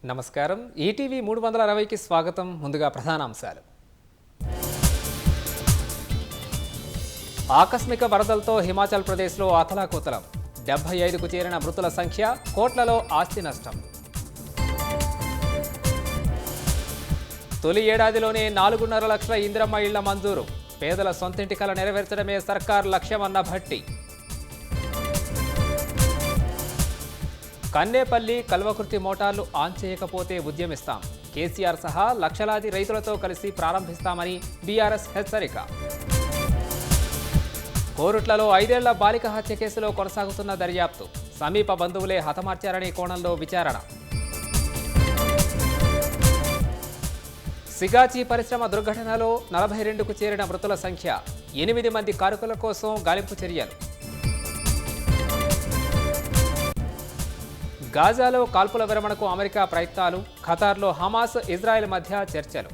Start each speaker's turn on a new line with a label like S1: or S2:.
S1: నమస్కారం. ఈటీవీ 360కి స్వాగతం. ముందుగా ప్రధానాంశాలు. ఆకస్మిక వరదలతో హిమాచల్ ప్రదేశ్లో అతలాకుతలం. 75కు చేరిన మృతుల సంఖ్య, కోట్లలో ఆస్తి నష్టం. తొలి ఏడాదిలోనే 4.5 లక్షల ఇందిరమ్మ ఇళ్ల మంజూరు. పేదల సొంతింటి కల నెరవేర్చడమే సర్కార్ లక్ష్యమన్న భట్టి. కన్నేపల్లి కల్వకుర్తి మోటార్లు ఆన్ చేయకపోతే ఉద్యమిస్తాం. కేసీఆర్ సహా లక్షలాది రైతులతో కలిసి ప్రారంభిస్తామని బీఆర్ఎస్ హెచ్చరిక. కోరుట్లలో 5 ఏళ్ల బాలిక హత్య కేసులో కొనసాగుతున్న దర్యాప్తు. సమీప బంధువులే హతమార్చారనే కోణంలో విచారణ. సిగాచి పరిశ్రమ దుర్ఘటనలో 42కు చేరిన మృతుల సంఖ్య. 8 మంది కారకుల కోసం గాలింపు చర్యలు. గాజాలో కాల్పుల విరమణకు అమెరికా ప్రయత్నాలు. ఖతార్లో హమాస్, ఇజ్రాయెల్ మధ్య చర్చలు.